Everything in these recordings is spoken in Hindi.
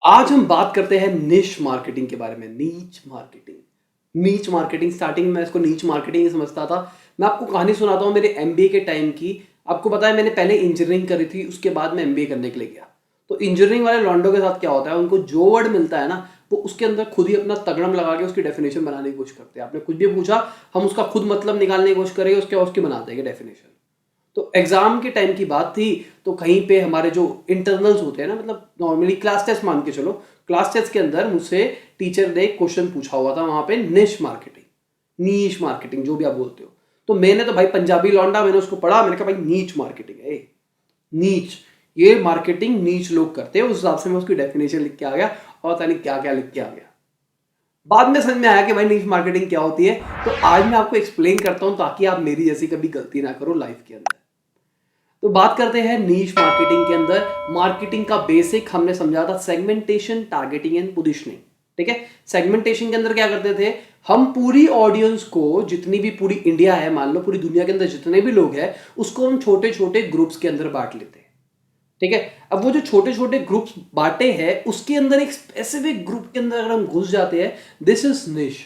आज हम बात करते हैं निश मार्केटिंग के बारे में। नीच मार्केटिंग स्टार्टिंग में इसको नीच मार्केटिंग ही समझता था। मैं आपको कहानी सुनाता हूँ मेरे एमबीए के टाइम की। आपको पता है मैंने पहले इंजीनियरिंग करी थी, उसके बाद मैं एमबीए करने के लिए गया। तो इंजीनियरिंग वाले लॉन्डो के साथ क्या होता है, उनको जो वर्ड मिलता है ना वो उसके अंदर खुद ही अपना तगड़म लगा के उसकी डेफिनेशन बनाने की कोशिश करते हैं। आपने कुछ भी पूछा, हम उसका खुद मतलब निकालने की कोशिश करेंगे, उसकी बना देंगे डेफिनेशन। तो एग्जाम के टाइम की बात थी, तो कहीं पे हमारे जो इंटरनल्स होते हैं ना, मतलब नॉर्मली क्लास टेस्ट मान के चलो, क्लास टेस्ट के अंदर मुझसे टीचर ने एक क्वेश्चन पूछा हुआ था वहां पे, नीश मार्केटिंग जो भी आप बोलते हो। तो मैंने तो भाई पंजाबी लौंडा, मैंने उसको पढ़ा, मैंने कहा भाई नीच मार्केटिंग है, नीच, ये मार्केटिंग नीच लोग करते हैं। उस हिसाब से मैं उसकी डेफिनेशन लिख के आ गया और पता नहीं क्या क्या लिख के आ गया। बाद में समझ में आया कि भाई नीश मार्केटिंग क्या होती है। तो आज मैं आपको एक्सप्लेन करता हूं ताकि आप मेरी जैसी कभी गलती ना करो लाइफ के अंदर। तो बात करते हैं नीश मार्केटिंग के अंदर। मार्केटिंग का बेसिक हमने समझा था सेगमेंटेशन, टारगेटिंग एंड पोजीशनिंग। ठीक है, सेगमेंटेशन के अंदर क्या करते थे, हम पूरी ऑडियंस को, जितनी भी पूरी इंडिया है, मान लो पूरी दुनिया के अंदर जितने भी लोग हैं, उसको हम छोटे छोटे ग्रुप्स के अंदर बांट लेते हैं। ठीक है, अब वो जो छोटे छोटे ग्रुप्स बांटे हैं उसके अंदर एक स्पेसिफिक ग्रुप के अंदर अगर हम घुस जाते हैं, दिस इज निश।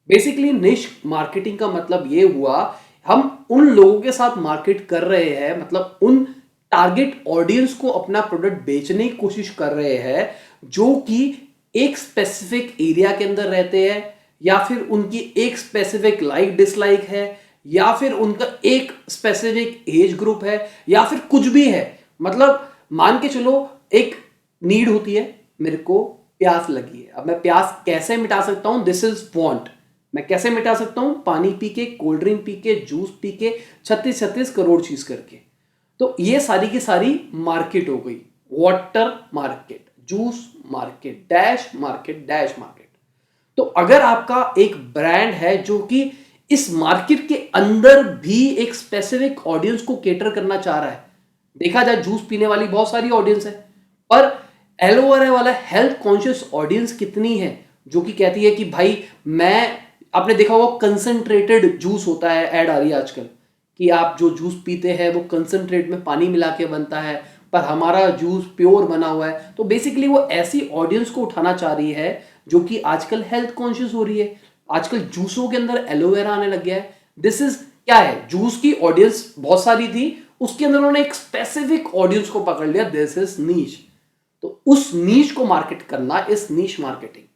बेसिकली निश मार्केटिंग का मतलब ये हुआ, हम उन लोगों के साथ मार्केट कर रहे हैं, मतलब उन टारगेट ऑडियंस को अपना प्रोडक्ट बेचने की कोशिश कर रहे हैं जो कि एक स्पेसिफिक एरिया के अंदर रहते हैं, या फिर उनकी एक स्पेसिफिक लाइक डिसलाइक है, या फिर उनका एक स्पेसिफिक एज ग्रुप है, या फिर कुछ भी है। मतलब मान के चलो एक नीड होती है, मेरे को प्यास लगी है, अब मैं प्यास कैसे मिटा सकता हूं, दिस इज वांट। मैं कैसे मिटा सकता हूं, पानी पी के, कोल्ड ड्रिंक पी के, जूस पी के, 36 करोड़ चीज करके। तो ये सारी की सारी मार्केट हो गई। Water market, juice market, dash market, dash market. तो अगर आपका एक ब्रांड है जो कि इस मार्केट के अंदर भी एक स्पेसिफिक ऑडियंस को केटर करना चाह रहा है, देखा जाए जूस पीने वाली बहुत सारी ऑडियंस है, पर एलोवेरा वाला हेल्थ कॉन्शियस ऑडियंस कितनी है जो कि कहती है कि भाई मैं, आपने देखा होगा कंसंट्रेटेड जूस होता है, ऐड आ रही है आजकल कि आप जो जूस पीते हैं वो कंसंट्रेट में पानी मिला के बनता है, पर हमारा जूस प्योर बना हुआ है। तो बेसिकली वो ऐसी ऑडियंस को उठाना चाह रही है जो कि आजकल हेल्थ कॉन्शियस हो रही है। आजकल जूसों के अंदर एलोवेरा आने लग गया है। दिस इज क्या है, जूस की ऑडियंस बहुत सारी थी, उसके अंदर उन्होंने एक स्पेसिफिक ऑडियंस को पकड़ लिया, दिस इज नीश। तो उस नीश को मार्केट करना इस नीश मार्केटिंग।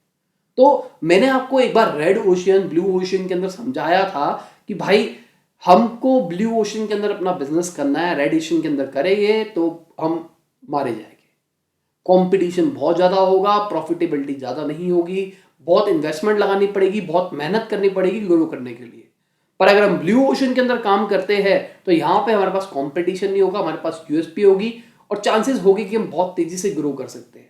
तो मैंने आपको एक बार रेड ओशियन, ब्लू ओशियन के अंदर समझाया था कि भाई हमको ब्लू ओशियन के अंदर अपना बिजनेस करना है, रेड ओशियन के अंदर करेंगे तो हम मारे जाएंगे। कंपटीशन बहुत ज़्यादा होगा, प्रॉफिटेबिलिटी ज़्यादा नहीं होगी, बहुत इन्वेस्टमेंट लगानी पड़ेगी, बहुत मेहनत करनी पड़ेगी ग्रो करने के लिए। पर अगर हम ब्लू ओशन के अंदर काम करते हैं तो यहाँ पे हमारे पास कंपटीशन नहीं होगा, हमारे पास यूएसपी होगी और चांसेस होगी कि हम बहुत तेजी से ग्रो कर सकते हैं।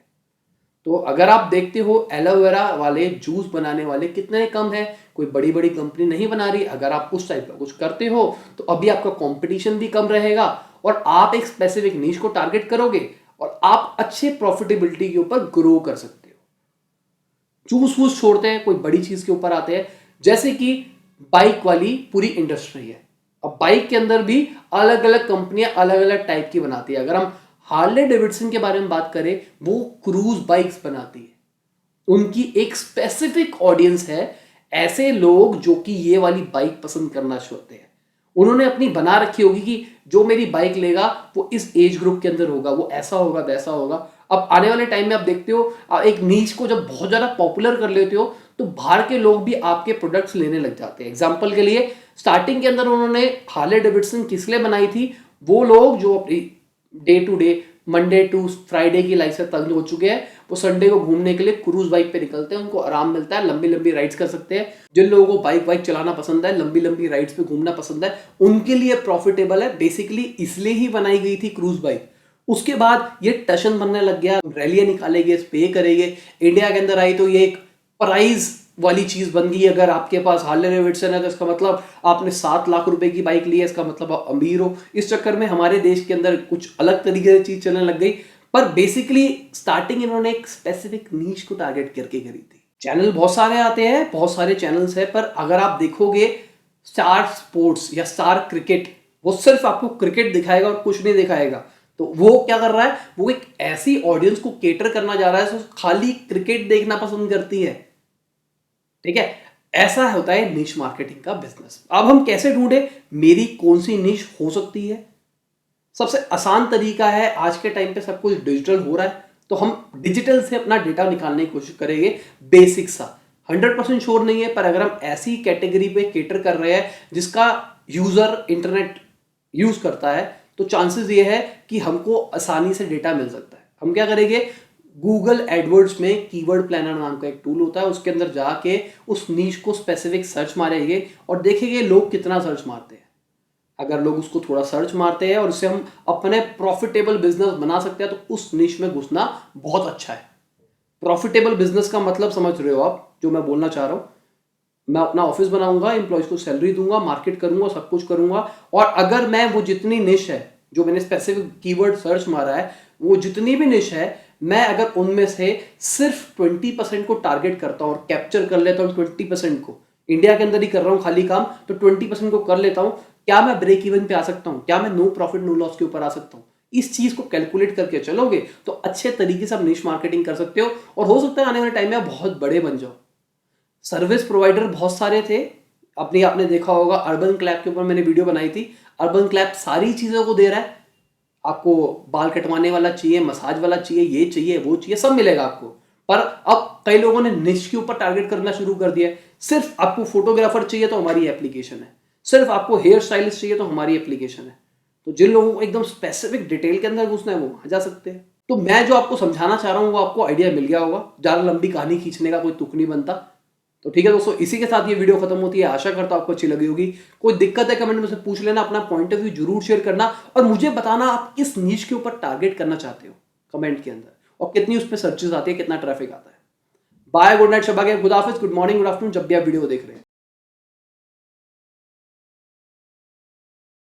तो अगर आप देखते हो एलोवेरा वाले जूस बनाने वाले कितने कम है, कोई बड़ी बड़ी कंपनी नहीं बना रही। अगर आप उस टाइप का कुछ करते हो तो अभी आपका कंपटीशन भी कम रहेगा और आप एक स्पेसिफिक नीश को टारगेट करोगे और आप अच्छे प्रॉफिटेबिलिटी के ऊपर ग्रो कर सकते हो। जूस वूस छोड़ते हैं, कोई बड़ी चीज के ऊपर आते हैं, जैसे कि बाइक वाली पूरी इंडस्ट्री है। अब बाइक के अंदर भी अलग अलग कंपनियां अलग अलग टाइप की बनाती है। अगर हम हार्ले डेविडसन के बारे में बात करें, वो क्रूज बाइक्स बनाती है, उनकी एक स्पेसिफिक ऑडियंस है, ऐसे लोग जो कि ये वाली बाइक पसंद करना चाहते हैं। उन्होंने अपनी बना रखी होगी कि जो मेरी बाइक लेगा वो इस एज ग्रुप के अंदर होगा, वो ऐसा होगा वैसा होगा। अब आने वाले टाइम में आप देखते हो, एक नीच को जब बहुत ज्यादा पॉपुलर कर लेते हो तो बाहर के लोग भी आपके प्रोडक्ट्स लेने लग जाते हैं। एग्जाम्पल के लिए स्टार्टिंग के अंदर उन्होंने हार्ले डेविडसन किस लिए बनाई थी, वो लोग जो अपनी day to day, Monday to Friday की लाइफ से तंग हो चुके हैं, वो संडे को घूमने के लिए क्रूज बाइक पे निकलते हैं, उनको आराम मिलता है, लंबी लंबी राइड्स कर सकते हैं। जिन लोगों को बाइक वाइक चलाना पसंद है, लंबी लंबी राइड्स पे घूमना पसंद है, उनके लिए प्रॉफिटेबल है। बेसिकली इसलिए ही बनाई गई थी क्रूज बाइक। उसके बाद ये टशन बनने लग गया, रैलियां निकालेंगे, स्प्रे करेंगे, इंडिया के अंदर आई तो ये एक प्राइज वाली चीज बन गई। अगर आपके पास हार्ले डेविडसन है तो इसका मतलब आपने 7 लाख रुपए की बाइक ली है, इसका मतलब आप अमीर हो। इस चक्कर में हमारे देश के अंदर कुछ अलग तरीके से चीज चलने लग गई। पर बेसिकली स्टार्टिंग इन्होंने एक स्पेसिफिक नीश को टारगेट करके करी थी। चैनल बहुत सारे आते हैं, बहुत सारे चैनल्स हैं, पर अगर आप देखोगे स्टार स्पोर्ट्स या स्टार क्रिकेट, वो सिर्फ आपको क्रिकेट दिखाएगा और कुछ नहीं दिखाएगा। तो वो क्या कर रहा है, वो एक ऐसी ऑडियंस को केटर करना जा रहा है जो खाली क्रिकेट देखना पसंद करती है। ठीक है, ऐसा होता है निश मार्केटिंग का बिजनेस। अब हम कैसे ढूंढे मेरी कौन सी निश हो सकती है? सबसे आसान तरीका है, आज के टाइम पे सब कुछ डिजिटल हो रहा है, तो हम डिजिटल से अपना डेटा निकालने की कोशिश करेंगे। बेसिक सा 100% श्योर नहीं है, पर अगर हम ऐसी कैटेगरी पे केटर कर रहे हैं जिसका यूजर इंटरनेट यूज करता है, तो चांसेस ये है कि हमको आसानी से डेटा मिल सकता है। हम क्या करेंगे, गूगल एडवर्ड्स में कीवर्ड प्लानर नाम का एक टूल होता है, उसके अंदर जाके उस नीश को स्पेसिफिक सर्च मारेंगे और देखेंगे लोग कितना सर्च मारते हैं। अगर लोग उसको थोड़ा सर्च मारते हैं और उससे हम अपने प्रॉफिटेबल बिजनेस बना सकते हैं, तो उस निश में घुसना बहुत अच्छा है। प्रॉफिटेबल बिजनेस का मतलब समझ रहे हो आप जो मैं बोलना चाह रहा हूं? मैं अपना ऑफिस बनाऊंगा, एम्प्लॉयज को सैलरी दूंगा, मार्केट करूंगा, सब कुछ करूंगा, और अगर मैं वो जितनी निश है जो मैंने स्पेसिफिक कीवर्ड सर्च मारा है, वो जितनी भी निश है, मैं अगर उनमें से सिर्फ 20% को टारगेट करता हूं और कैप्चर कर लेता हूं 20% को, इंडिया के अंदर ही कर रहा हूं खाली काम, तो 20% को कर लेता हूं, क्या मैं ब्रेक इवन पे आ सकता हूं? क्या मैं नो प्रॉफिट नो लॉस के ऊपर आ सकता हूं? इस चीज को कैलकुलेट करके चलोगे तो अच्छे तरीके से आप निश मार्केटिंग कर सकते हो, और हो सकता है आने वाले टाइम में आप बहुत बड़े बन जाओ। सर्विस प्रोवाइडर बहुत सारे थे, अपनी आपने देखा होगा, अर्बन क्लैप के ऊपर मैंने वीडियो बनाई थी। अर्बन क्लैप सारी चीजों को दे रहा है, आपको बाल कटवाने वाला चाहिए, मसाज वाला चाहिए, ये चाहिए, वो चाहिए, सब मिलेगा आपको। पर अब कई लोगों ने निश के ऊपर टारगेट करना शुरू कर दिया है। सिर्फ आपको फोटोग्राफर चाहिए तो हमारी एप्लीकेशन है, सिर्फ आपको हेयर स्टाइलिस्ट चाहिए तो हमारी एप्लीकेशन है। तो जिन लोगों को एकदम स्पेसिफिक डिटेल के अंदर घुसना है वो वहां जा सकते हैं। तो मैं जो आपको समझाना चाह रहा हूं वो आपको आइडिया मिल गया होगा, ज्यादा लंबी कहानी खींचने का कोई तुक नहीं बनता। तो ठीक है दोस्तों, इसी के साथ ये वीडियो खत्म होती है। आशा करता हूं आपको अच्छी लगी होगी। कोई दिक्कत है कमेंट में से पूछ लेना, अपना पॉइंट ऑफ व्यू जरूर शेयर करना, और मुझे बताना आप किस नीश के ऊपर टारगेट करना चाहते हो कमेंट के अंदर, और कितनी उस पर सर्चेस आती है, कितना ट्रैफिक आता है। बाय, गुड नाइट, शबा के, खुदा हाफिज, गुड मॉर्निंग, गुड आफ्टरनून, जब भी आप वीडियो देख रहे हैं।